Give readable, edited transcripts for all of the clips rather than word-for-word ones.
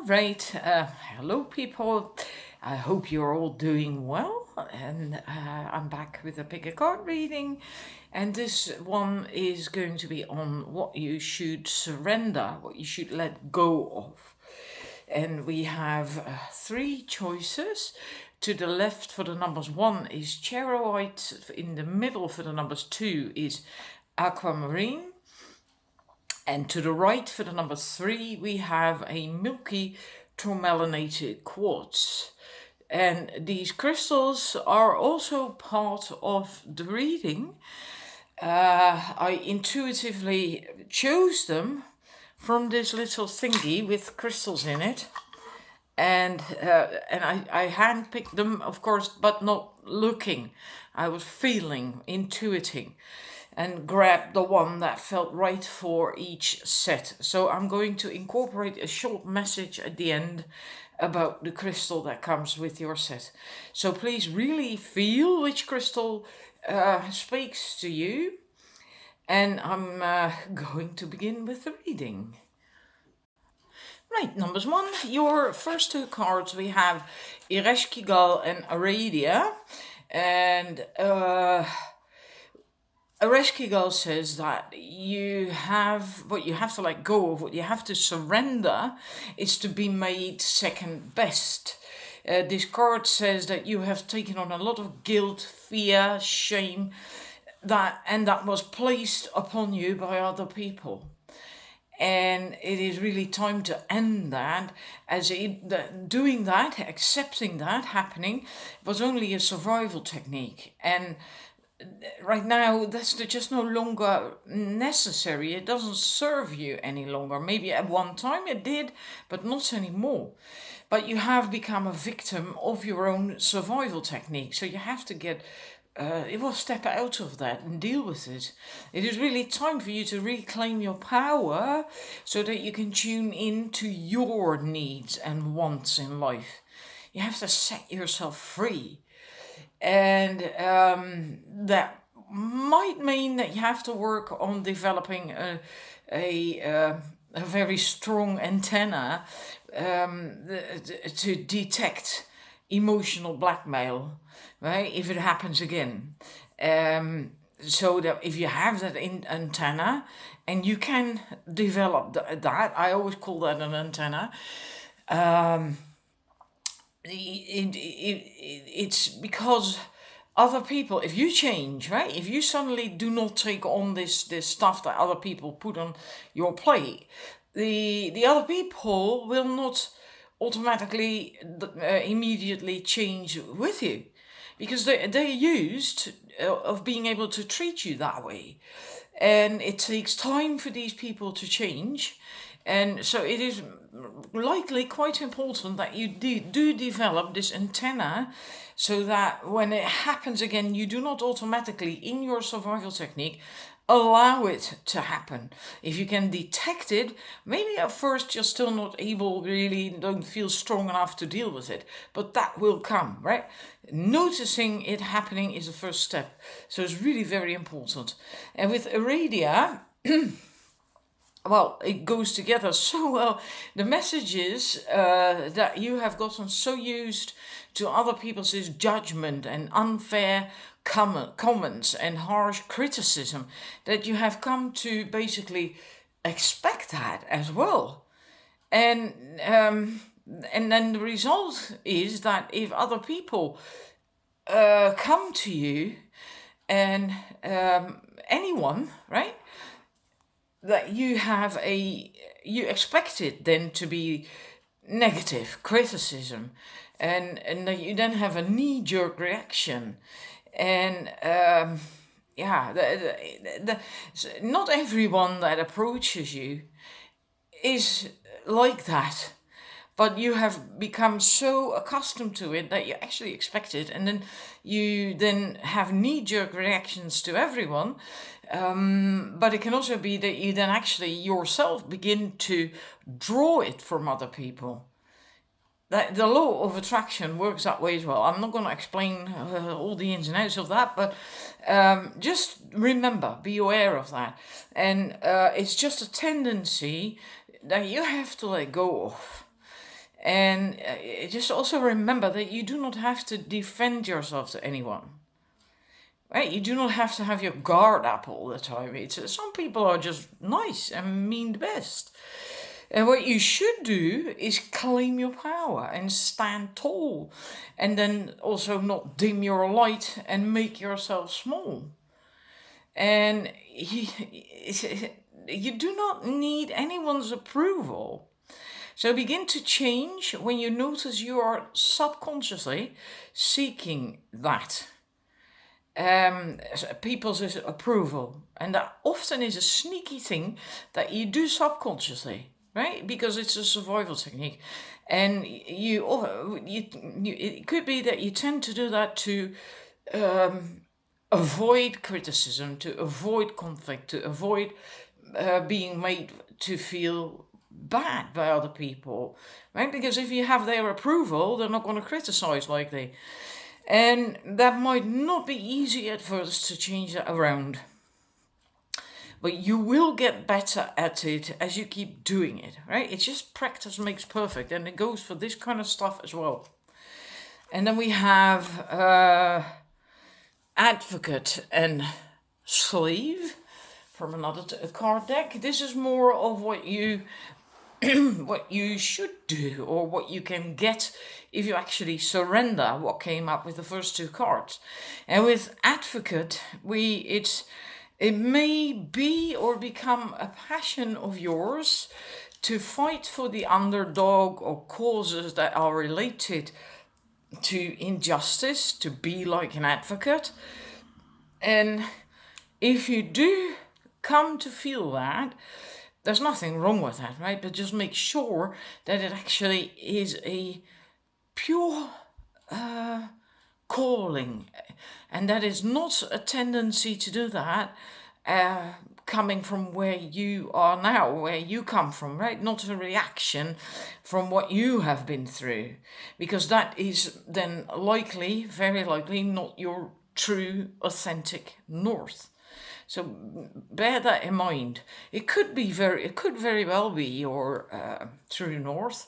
Right. Hello, people. I hope you're all doing well. And I'm back with a pick a card reading. And this one is going to be on what you should surrender, what you should let go of. And we have three choices. To the left for the numbers 1 is Charoite. In the middle for the numbers 2 is Aquamarine. And to the right for the number 3, we have a milky tourmalinated quartz. And these crystals are also part of the reading. I intuitively chose them from this little thingy with crystals in it. And I handpicked them, of course, but not looking. I was feeling, intuiting, and grabbed the one that felt right for each set. So I'm going to incorporate a short message at the end about the crystal that comes with your set. So please really feel which crystal speaks to you. And I'm going to begin with the reading. Right, numbers 1, your first two cards, we have Ereshkigal and Aradia. And Ereshkigal says that what you have to let go of, what you have to surrender is to be made second best. This card says that you have taken on a lot of guilt, fear, shame, that was placed upon you by other people. And it is really time to end that, doing that, accepting that happening was only a survival technique. And right now, that's just no longer necessary. It doesn't serve you any longer. Maybe at one time it did, but not anymore. But you have become a victim of your own survival technique. So you have to step out of that and deal with it. It is really time for you to reclaim your power so that you can tune in to your needs and wants in life. You have to set yourself free. And that might mean that you have to work on developing a very strong antenna to detect emotional blackmail, right? If it happens again. So that if you have that antenna, and you can develop that, I always call that an antenna. It's because other people, if you change, right? If you suddenly do not take on this stuff that other people put on your plate, the other people will not automatically immediately change with you, because they're used of being able to treat you that way. And it takes time for these people to change. And so it is likely quite important that you do develop this antenna so that when it happens again, you do not automatically, in your survival technique, allow it to happen. If you can detect it, maybe at first you're still not able, really don't feel strong enough to deal with it, but that will come, right? Noticing it happening is the first step. So it's really very important. And with Aradia, well, it goes together so well. The message is that you have gotten so used to other people's judgment and unfair comments and harsh criticism that you have come to basically expect that as well. And then the result is that if other people come to you, and anyone, right, that you expect it then to be negative criticism, and that you then have a knee-jerk reaction. And not everyone that approaches you is like that, but you have become so accustomed to it that you actually expect it, and then you have knee-jerk reactions to everyone. But it can also be that you then actually yourself begin to draw it from other people. That the law of attraction works that way as well. I'm not going to explain all the ins and outs of that, but just remember, be aware of that. And it's just a tendency that you have to let go of. And just also remember that you do not have to defend yourself to anyone. Right? You do not have to have your guard up all the time. Some people are just nice and mean the best. And what you should do is claim your power and stand tall. And then also not dim your light and make yourself small. And you do not need anyone's approval. So begin to change when you notice you are subconsciously seeking that. People's approval. And that often is a sneaky thing that you do subconsciously, right? Because it's a survival technique. And it could be that you tend to do that to avoid criticism, to avoid conflict, to avoid being made to feel bad by other people, right? Because if you have their approval, they're not going to criticize likely. And that might not be easy at first to change that around. But you will get better at it as you keep doing it, right? It's just practice makes perfect. And it goes for this kind of stuff as well. And then we have advocate and slave from another card deck. This is more of what you what you should do, or what you can get if you actually surrender what came up with the first two cards. And with advocate, it may be or become a passion of yours to fight for the underdog or causes that are related to injustice, to be like an advocate. And if you do come to feel that, there's nothing wrong with that, right? But just make sure that it actually is a pure calling, and that is not a tendency to do that coming from where you are now, where you come from, right? Not a reaction from what you have been through, because that is then likely, very likely, not your true, authentic north. So bear that in mind. It could very well be your true north.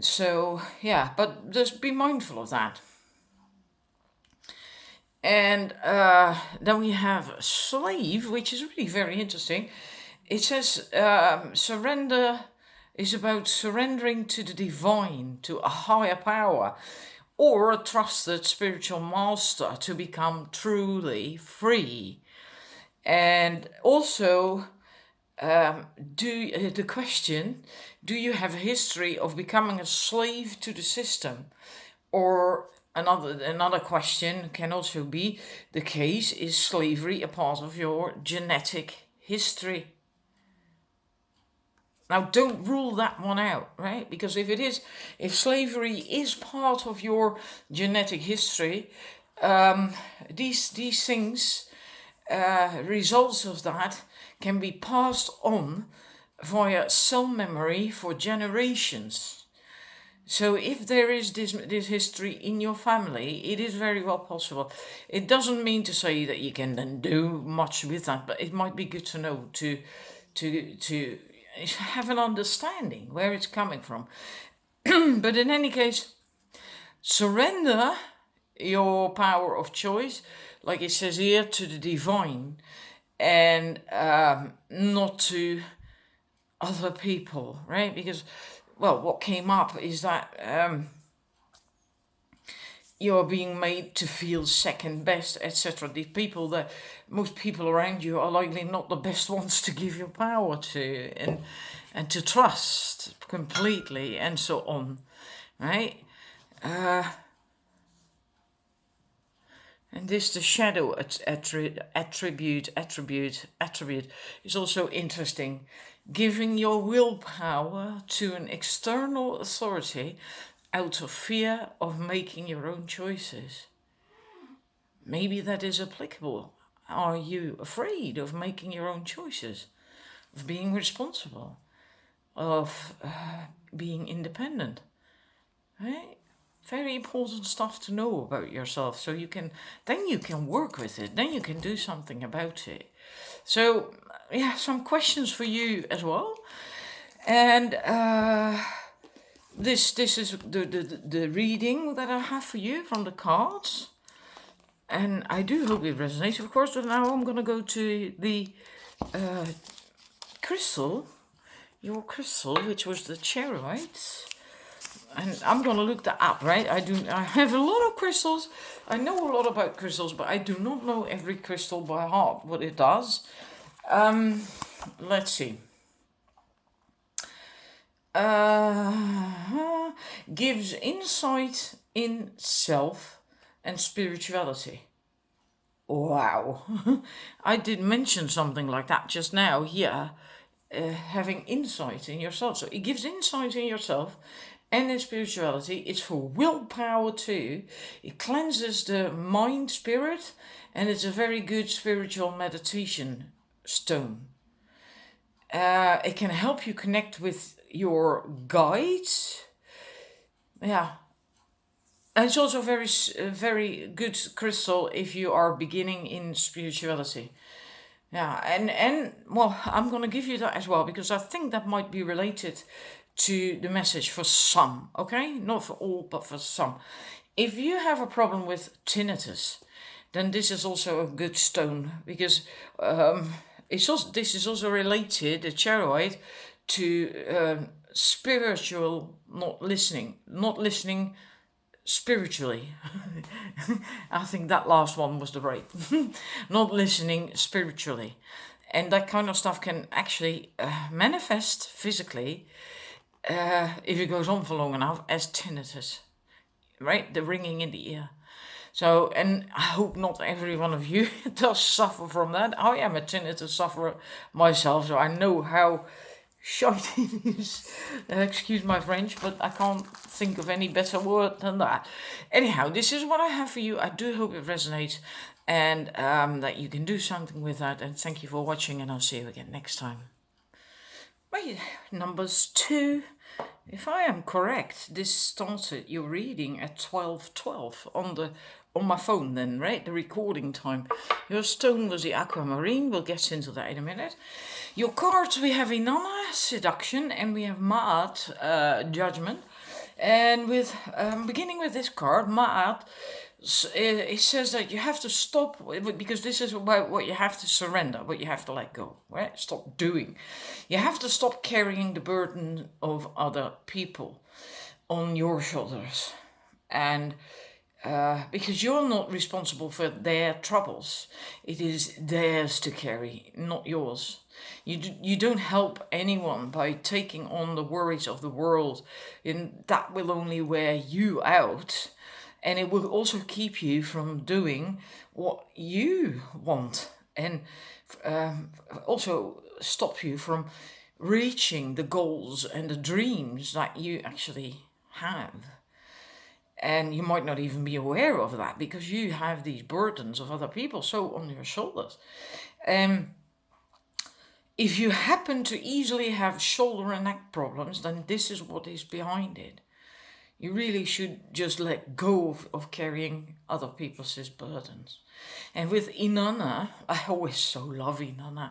So yeah, but just be mindful of that. And then we have slave, which is really very interesting. It says surrender is about surrendering to the divine, to a higher power, or a trusted spiritual master to become truly free. And also, the question, do you have a history of becoming a slave to the system? Or another question can also be the case, is slavery a part of your genetic history? Now, don't rule that one out, right? Because if slavery is part of your genetic history, these things, results of that can be passed on via cell memory for generations. So if there is this history in your family, it is very well possible. It doesn't mean to say that you can then do much with that, but it might be good to know, to have an understanding where it's coming from. But in any case, surrender your power of choice, like it says here, to the divine, and not to other people, right? Because, well, what came up is that you're being made to feel second best, etc. Most people around you are likely not the best ones to give your power to, and to trust completely, and so on, right? And this, the shadow attribute is also interesting. Giving your willpower to an external authority out of fear of making your own choices. Maybe that is applicable. Are you afraid of making your own choices? Of being responsible? Of being independent? Right? Very important stuff to know about yourself, so you can work with it, then you can do something about it. So yeah, some questions for you as well. And this is the reading that I have for you from the cards. And I do hope it resonates, of course. But now I'm going to go to the crystal, your crystal, which was the charoite. And I'm going to look that up, right? I have a lot of crystals. I know a lot about crystals, but I do not know every crystal by heart, what it does. Let's see. Gives insight in self and spirituality. Wow. I did mention something like that just now here. Having insight in yourself. So it gives insight in yourself and in spirituality. It's for willpower too. It cleanses the mind, spirit, and it's a very good spiritual meditation stone. It can help you connect with your guides. Yeah. And it's also very good crystal if you are beginning in spirituality. Yeah, and well, I'm going to give you that as well, because I think that might be related to the message for some, okay? Not for all, but for some. If you have a problem with tinnitus, then this is also a good stone, because this is also related, the charoite, to spiritual not listening spiritually. I think that last one was the right. Not listening spiritually. And that kind of stuff can actually manifest physically if it goes on for long enough as tinnitus, right? The ringing in the ear. So, and I hope not every one of you does suffer from that. I am a tinnitus sufferer myself, so I know how shite it is. Excuse my French, but I can't think of any better word than that. Anyhow, this is what I have for you. I do hope it resonates, and that you can do something with that. And thank you for watching, and I'll see you again next time. Right, numbers 2. If I am correct, this started your reading at 12:12 on my phone then, right? The recording time. Your stone was the aquamarine. We'll get into that in a minute. Your cards, we have Inanna, seduction, and we have Ma'at, judgment. And with beginning with this card, Ma'at, it says that you have to stop, because this is about what you have to surrender, what you have to let go, right? Stop doing. You have to stop carrying the burden of other people on your shoulders. And because you're not responsible for their troubles. It is theirs to carry, not yours. You don't help anyone by taking on the worries of the world, and that will only wear you out. And it will also keep you from doing what you want, and also stop you from reaching the goals and the dreams that you actually have. And you might not even be aware of that, because you have these burdens of other people so on your shoulders. If you happen to easily have shoulder and neck problems, then this is what is behind it. You really should just let go of carrying other people's burdens. And with Inanna, I always so love Inanna.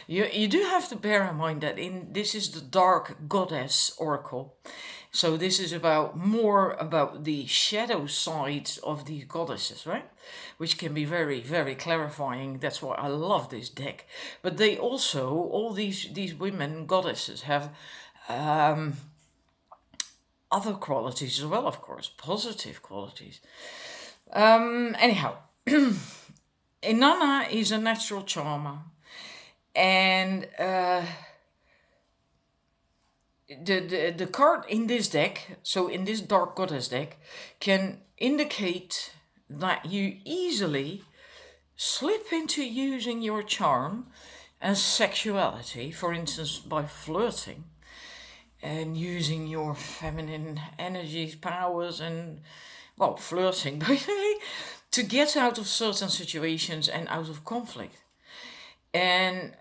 You do have to bear in mind that this is the dark goddess oracle. So this is more about the shadow sides of these goddesses, right? Which can be very, very clarifying. That's why I love this deck. But they also, all these women goddesses have other qualities as well, of course, positive qualities. Anyhow, Inanna is a natural charmer, and the card in this deck, so in this dark goddess deck, can indicate that you easily slip into using your charm and sexuality, for instance, by flirting and using your feminine energies, powers, and, well, flirting basically, to get out of certain situations and out of conflict. And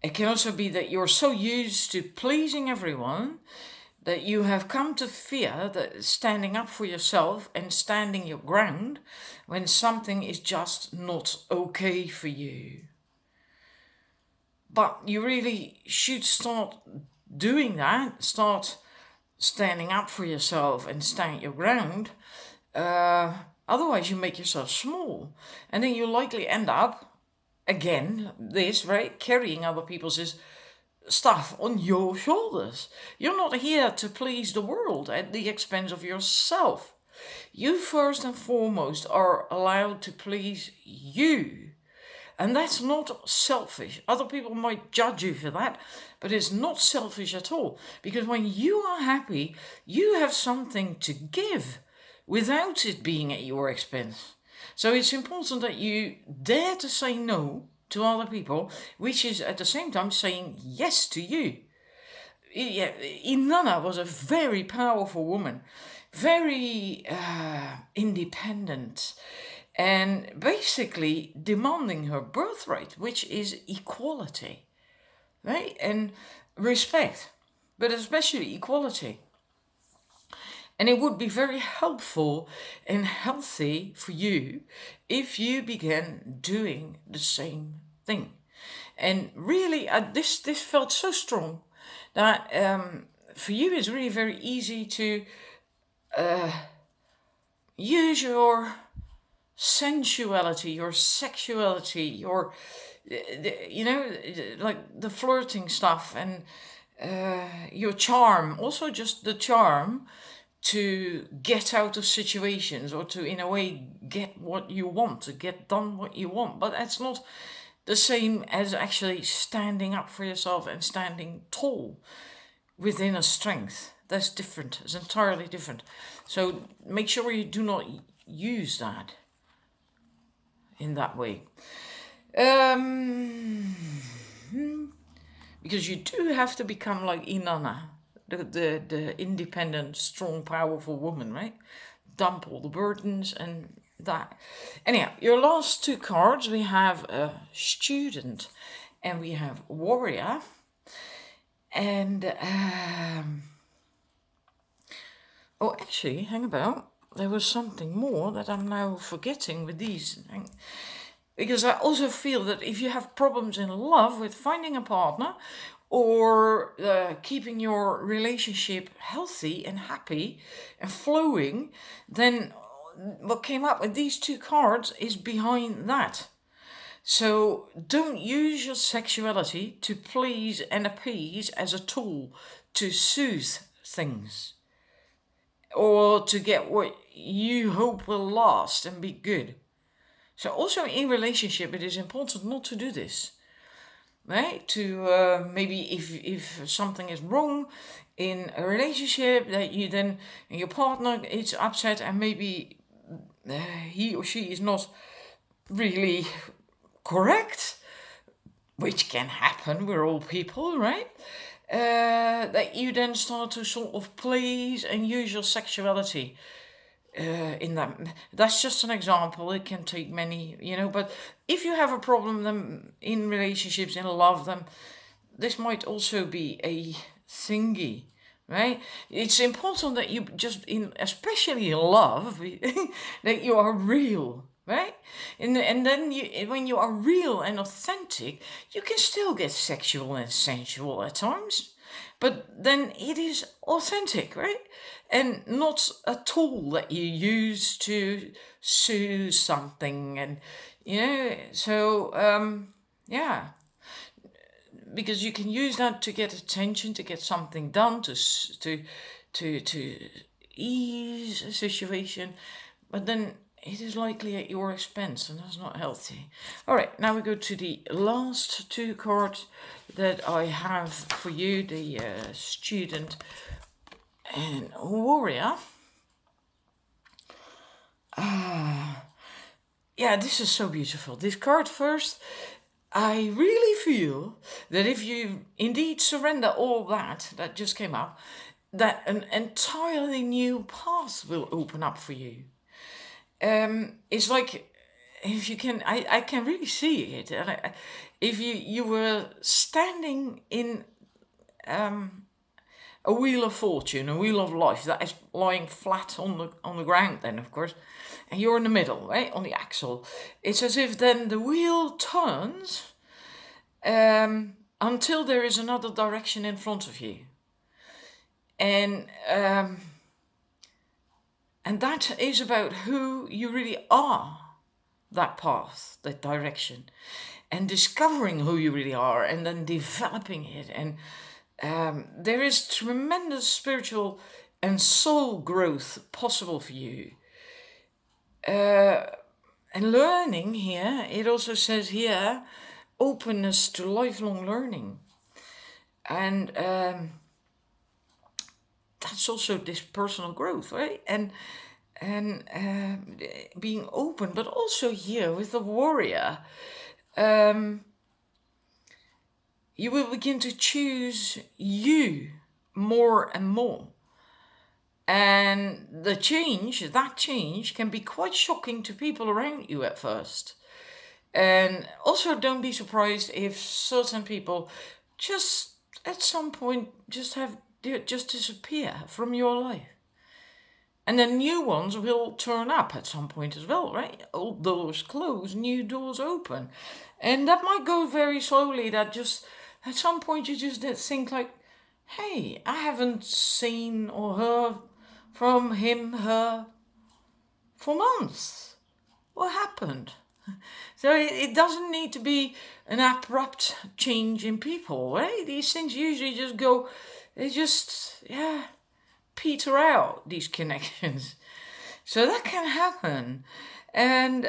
it can also be that you're so used to pleasing everyone that you have come to fear that standing up for yourself and standing your ground when something is just not okay for you. But you really should start doing that, start standing up for yourself and stand your ground. Otherwise, you make yourself small, and then you likely end up again carrying other people's stuff on your shoulders. You're not here to please the world at the expense of yourself. You first and foremost are allowed to please you. And that's not selfish. Other people might judge you for that, but it's not selfish at all. Because when you are happy, you have something to give without it being at your expense. So it's important that you dare to say no to other people, which is at the same time saying yes to you. Inanna was a very powerful woman, very independent, and basically demanding her birthright, which is equality, right? And respect, but especially equality. And it would be very helpful and healthy for you if you began doing the same thing. And really, this felt so strong that for you it's really very easy to use your sensuality, your sexuality, your, like the flirting stuff, and your charm, also just the charm to get out of situations, or to, in a way, get what you want, to get done what you want. But that's not the same as actually standing up for yourself and standing tall within a strength. That's different. It's entirely different. So make sure you do not use that in that way. Because you do have to become like Inanna, the independent, strong, powerful woman, right? Dump all the burdens and that. Anyhow, your last two cards, we have a student and we have warrior. And actually, hang about. There was something more that I'm now forgetting with these. Because I also feel that if you have problems in love with finding a partner, or keeping your relationship healthy and happy and flowing, then what came up with these two cards is behind that. So don't use your sexuality to please and appease as a tool to soothe things, or to get what you hope will last and be good. So also in relationship, it is important not to do this. Right? To maybe if something is wrong in a relationship, that you then, and your partner is upset, and maybe he or she is not really correct, which can happen, we're all people, right? That you then start to sort of please and use your sexuality in that. That's just an example. It can take many, but if you have a problem then in relationships, in love, then this might also be a thingy, right? It's important that you just, especially in love, that you are real, right? And then when you are real and authentic, you can still get sexual and sensual at times, but then it is authentic, right? And not a tool that you use to soothe something. And because you can use that to get attention, to get something done, to ease a situation, but then it is likely at your expense, and that's not healthy. All right, now we go to the last two cards that I have for you, the student and warrior. This is so beautiful. This card first, I really feel that if you indeed surrender all that just came up, that an entirely new path will open up for you. It's like, if you can, I can really see it. And if you were standing in a wheel of fortune, a wheel of life that is lying flat on the ground, then of course, and you're in the middle, right, on the axle. It's as if then the wheel turns, until there is another direction in front of you. And that is about who you really are, that path, that direction, and discovering who you really are and then developing it. And there is tremendous spiritual and soul growth possible for you. And learning here, it also says here, openness to lifelong learning. And that's also this personal growth, right? And being open, but also here with the warrior, you will begin to choose you more and more. And that change can be quite shocking to people around you at first. And also don't be surprised if certain people just at some point just disappear from your life. And then new ones will turn up at some point as well, right? Old doors close, new doors open. And that might go very slowly, that just at some point you just think like, hey, I haven't seen or heard from him, her for months. What happened? So it doesn't need to be an abrupt change in people, right? These things usually just go, they just, peter out, these connections. So that can happen. And,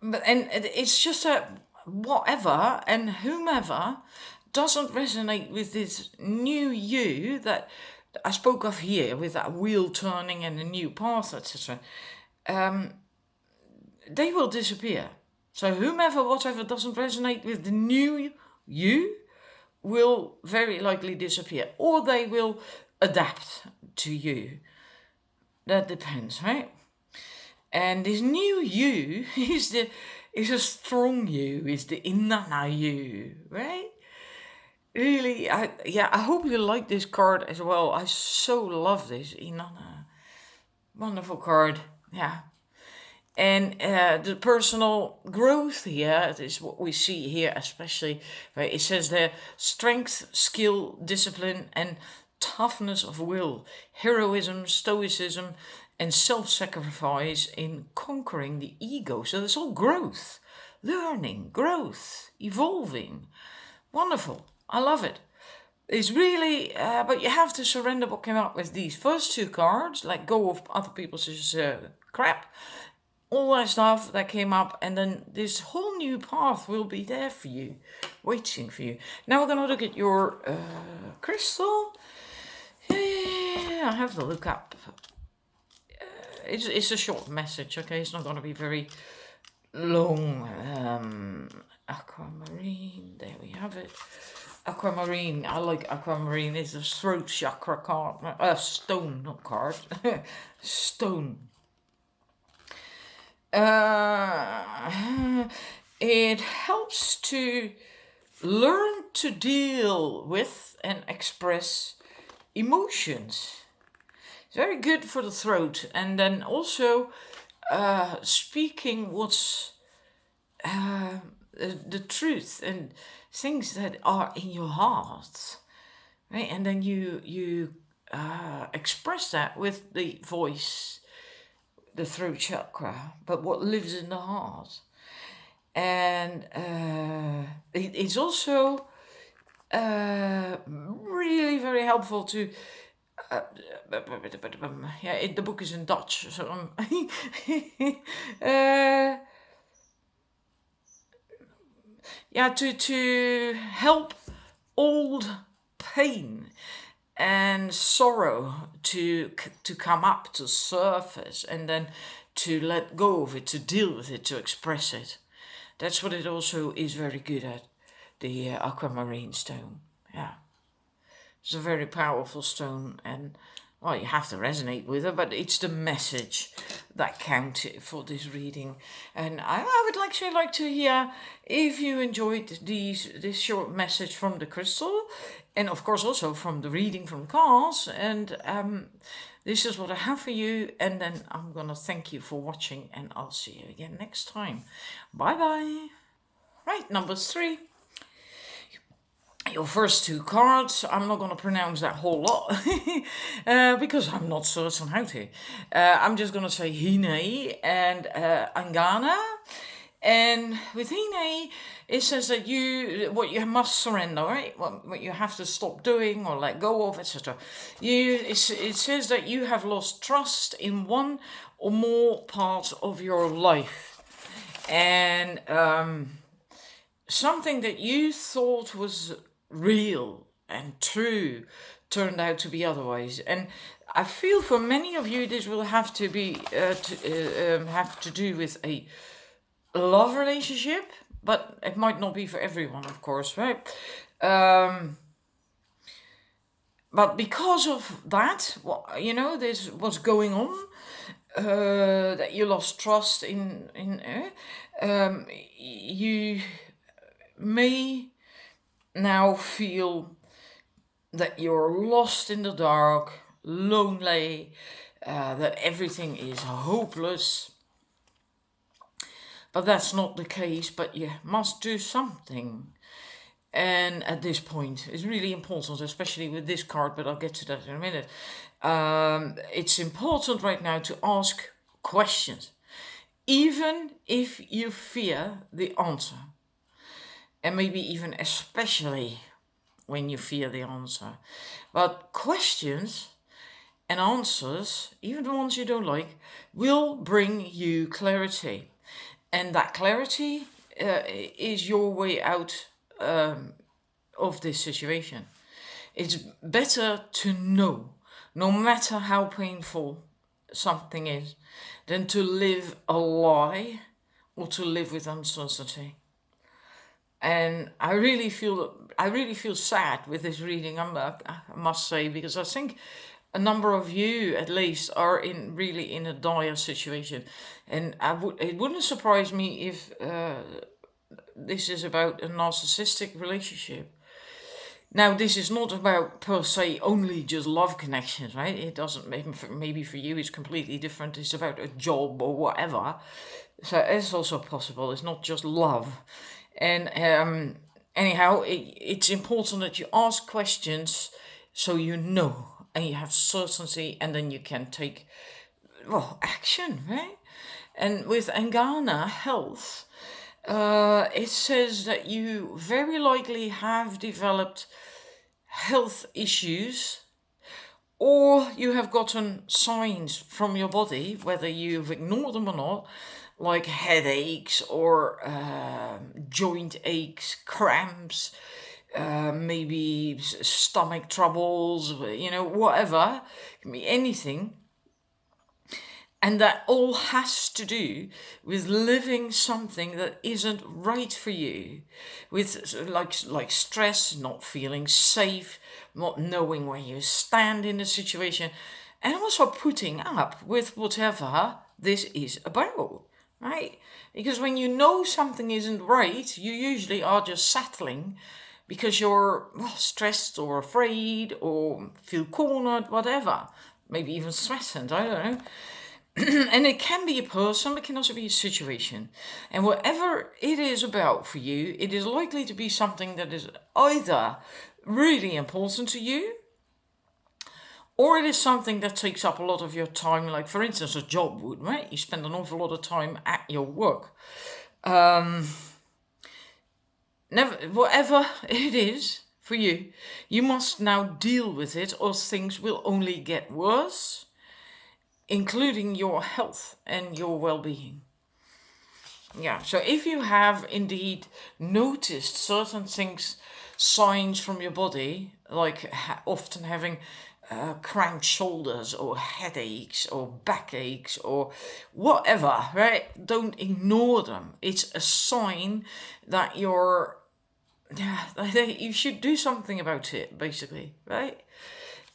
but it's just that whatever and whomever doesn't resonate with this new you that I spoke of here, with that wheel turning and a new path, etc., they will disappear. So whomever, whatever doesn't resonate with the new you will very likely disappear, or they will adapt to you. That depends, right? And this new you is a strong you, is the inanna you, right? Really, I hope you like this card as well. I so love this inanna. Wonderful card, yeah. And the personal growth here is what we see here, especially. Right? It says there, strength, skill, discipline, and toughness of will, heroism, stoicism, and self-sacrifice in conquering the ego. So it's all growth, learning, growth, evolving. Wonderful. I love it. It's really, but you have to surrender what came up with these first two cards, let go of other people's crap, all that stuff that came up, and then this whole new path will be there for you, waiting for you. Now we're going to look at your crystal. Yeah, I have to look up. It's a short message, okay? It's not going to be very long. Aquamarine, there we have it. Aquamarine, I like aquamarine. It's a throat chakra card. Stone, not card. Stone. It helps to learn to deal with and express emotions. It's very good for the throat. And then also speaking what's the truth and things that are in your heart, right? And then you express that with the voice, the throat chakra, but what lives in the heart. And it's also really very helpful to the book is in Dutch, so to help old pain and sorrow to come up to surface, and then to let go of it, to deal with it, to express it. That's what it also is very good at, the aquamarine stone. Yeah, it's a very powerful stone, and well, you have to resonate with it, but it's the message that counts for this reading. And I would actually like to hear if you enjoyed this short message from the crystal, and of course also from the reading from cards. And this is what I have for you, and then I'm gonna thank you for watching, and I'll see you again next time. Bye bye. Right, number 3. Your first 2 cards, I'm not going to pronounce that whole lot because I'm not certain how to. I'm just going to say Hine and Angana. And with Hine, it says that what you must surrender, right? What you have to stop doing or let go of, etc. It says that you have lost trust in one or more parts of your life. And something that you thought was real and true turned out to be otherwise. And I feel for many of you this will have to be have to do with a love relationship, but it might not be for everyone, of course, right? But because of that, there's what's going on, that you lost trust in you may now feel that you're lost in the dark, lonely, that everything is hopeless. But that's not the case, but you must do something. And at this point, it's really important, especially with this card, but I'll get to that in a minute. It's important right now to ask questions, even if you fear the answer. And maybe even especially when you fear the answer. But questions and answers, even the ones you don't like, will bring you clarity. And that clarity is your way out of this situation. It's better to know, no matter how painful something is, than to live a lie or to live with uncertainty. And I really feel sad with this reading, I must say, because I think a number of you, at least, are really in a dire situation. And it wouldn't surprise me if this is about a narcissistic relationship. Now, this is not about, per se, only just love connections, right? It doesn't, maybe for you it's completely different. It's about a job or whatever. So it's also possible. It's not just love. And anyhow, it's important that you ask questions so you know and you have certainty, and then you can take action, right? And with Angana health, it says that you very likely have developed health issues, or you have gotten signs from your body, whether you've ignored them or not, like headaches or joint aches, cramps, maybe stomach troubles, whatever. It can be anything. And that all has to do with living something that isn't right for you, with like stress, not feeling safe, not knowing where you stand in the situation, and also putting up with whatever this is about, right? Because when you know something isn't right, you usually are just settling because you're stressed or afraid or feel cornered, whatever, maybe even threatened, I don't know. And it can be a person, but it can also be a situation. And whatever it is about for you, it is likely to be something that is either really important to you, or it is something that takes up a lot of your time, like for instance a job would, right? You spend an awful lot of time at your work. Whatever it is for you, you must now deal with it, or things will only get worse, including your health and your well-being. Yeah, so if you have indeed noticed certain things, signs from your body, like often having cramped shoulders or headaches or backaches or whatever, right? Don't ignore them. It's a sign that you should do something about it, basically, right?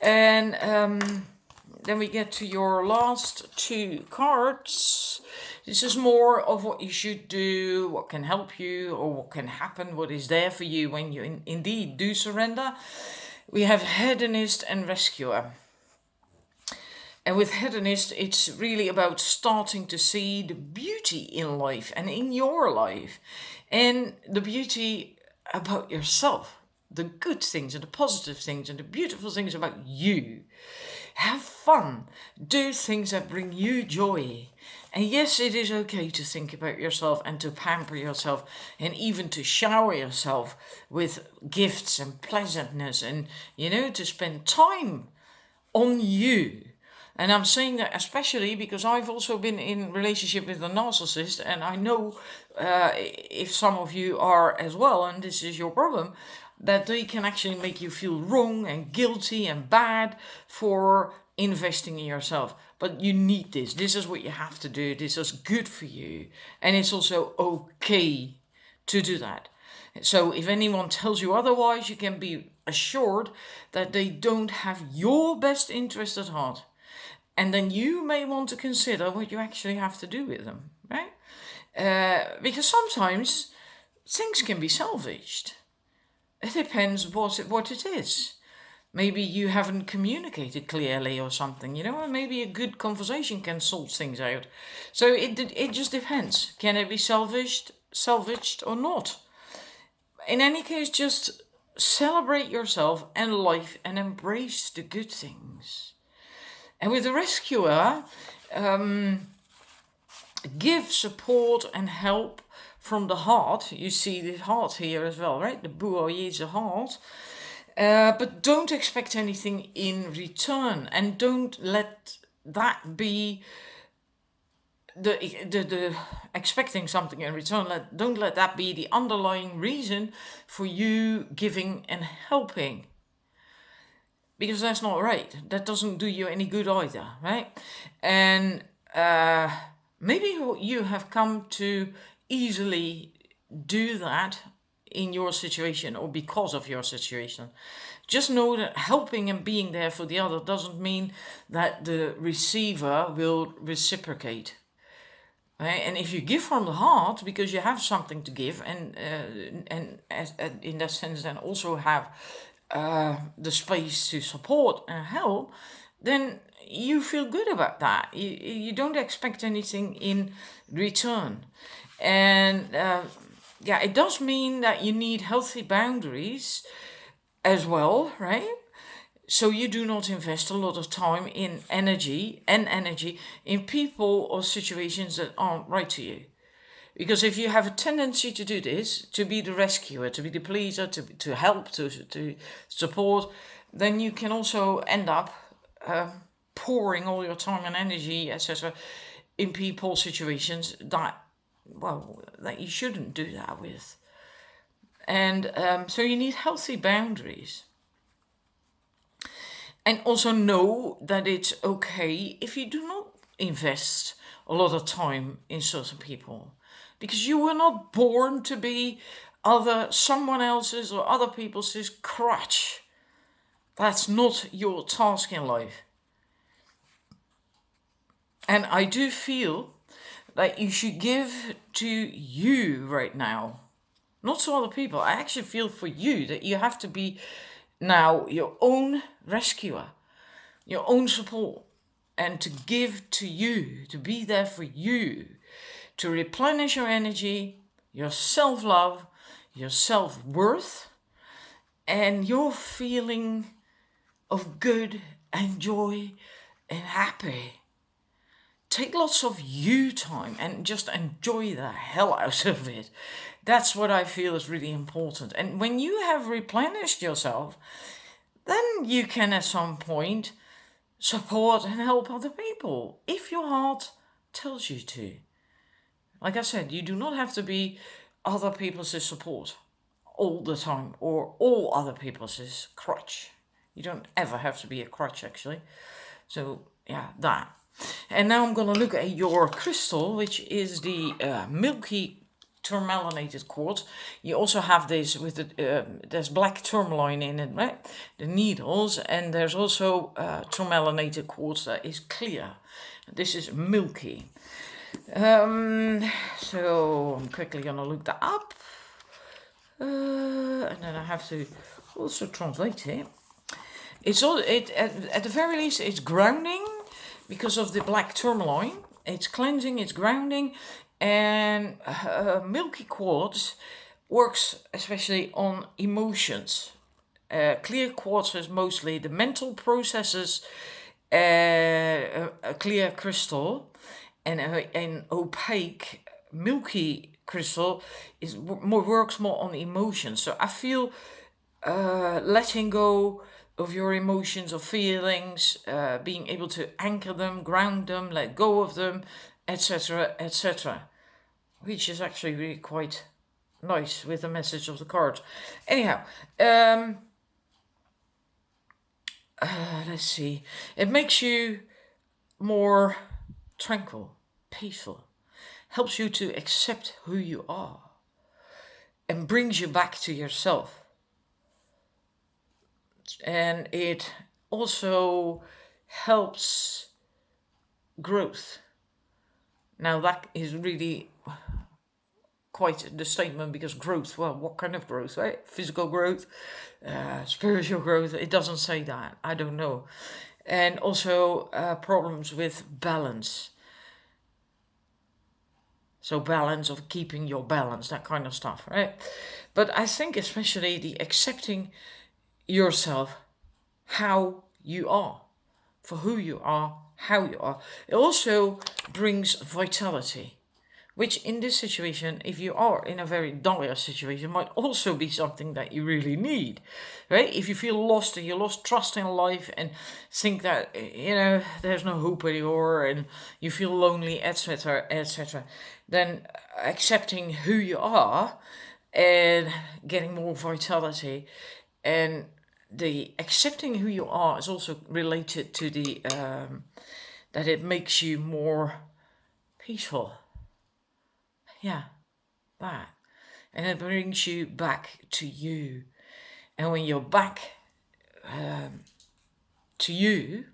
And then we get to your last 2 cards. This is more of what you should do, what can help you, or what can happen, what is there for you when you indeed do surrender. We have Hedonist and Rescuer. And with hedonist, it's really about starting to see the beauty in life and in your life, and the beauty about yourself, the good things and the positive things and the beautiful things about you. Have fun. Do things that bring you joy. And yes, it is okay to think about yourself and to pamper yourself and even to shower yourself with gifts and pleasantness and, to spend time on you. And I'm saying that especially because I've also been in relationship with a narcissist, and I know if some of you are as well, and this is your problem, that they can actually make you feel wrong and guilty and bad for investing in yourself. But you need this. This is what you have to do. This is good for you. And it's also okay to do that. So if anyone tells you otherwise, you can be assured that they don't have your best interest at heart. And then you may want to consider what you actually have to do with them, right? Because sometimes things can be salvaged. It depends what it is. Maybe you haven't communicated clearly or something, and maybe a good conversation can sort things out. So it just depends. Can it be salvaged or not? In any case, just celebrate yourself and life and embrace the good things. And with the rescuer, give support and help from the heart. You see the heart here as well, right? The buoy is a heart. But don't expect anything in return, and don't let that be the expecting something in return. Don't let that be the underlying reason for you giving and helping. Because that's not right. That doesn't do you any good either, right? And maybe you have come to easily do that in your situation or because of your situation. Just know that helping and being there for the other doesn't mean that the receiver will reciprocate. Right? And if you give from the heart because you have something to give, and in that sense then also have the space to support and help, then you feel good about that. You don't expect anything in return. And it does mean that you need healthy boundaries as well, right? So you do not invest a lot of time in energy in people or situations that aren't right to you. Because if you have a tendency to do this, to be the rescuer, to be the pleaser, to help, to support, then you can also end up pouring all your time and energy, etc., in people, situations that you shouldn't do that with. And so you need healthy boundaries. And also know that it's okay if you do not invest a lot of time in certain people. Because you were not born to be someone else's or other people's crutch. That's not your task in life. And I do feel that you should give to you right now, not to other people. I actually feel for you that you have to be now your own rescuer, your own support, and to give to you, to be there for you, to replenish your energy, your self-love, your self-worth, and your feeling of good and joy and happy. Take lots of you time and just enjoy the hell out of it. That's what I feel is really important. And when you have replenished yourself, then you can at some point support and help other people if your heart tells you to. Like I said, you do not have to be other people's support all the time or all other people's crutch. You don't ever have to be a crutch, actually. So, that. And now I'm going to look at your crystal, which is the milky tourmalinated quartz. You also have this with there's black tourmaline in it, right? The needles, and there's also tourmalinated quartz that is clear. This is milky. So I'm quickly going to look that up. And then I have to also translate it. It's all at the very least it's grounding, because of the black tourmaline. It's cleansing, it's grounding, and milky quartz works especially on emotions. Clear quartz is mostly the mental processes, a clear crystal, and an opaque milky crystal works more on emotions. So I feel letting go of your emotions or feelings, being able to anchor them, ground them, let go of them, etc., etc., which is actually really quite nice with the message of the cards. Anyhow, let's see. It makes you more tranquil, peaceful, helps you to accept who you are, and brings you back to yourself. And it also helps growth. Now that is really quite the statement, because growth, well, what kind of growth, right? Physical growth, spiritual growth, it doesn't say that. I don't know. And also problems with balance. So balance, of keeping your balance, that kind of stuff, right? But I think especially the accepting yourself, how you are, for who you are, how you are. It also brings vitality, which in this situation, if you are in a very dire situation, might also be something that you really need, right? If you feel lost and you lost trust in life and think that, there's no hope anymore and you feel lonely, etc., etc., then accepting who you are and getting more vitality, and the accepting who you are is also related to the that it makes you more peaceful. Yeah, that. And it brings you back to you. And when you're back to you,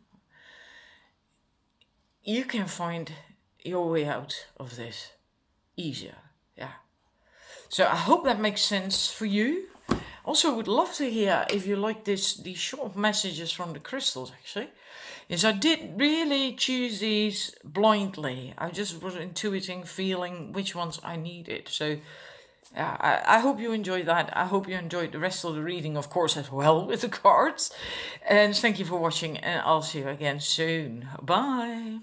you can find your way out of this easier. Yeah. So I hope that makes sense for you. Also, would love to hear if you like these short messages from the crystals, actually. Yes, I did really choose these blindly. I just was intuiting, feeling which ones I needed. So I hope you enjoyed that. I hope you enjoyed the rest of the reading, of course, as well, with the cards. And thank you for watching, and I'll see you again soon. Bye.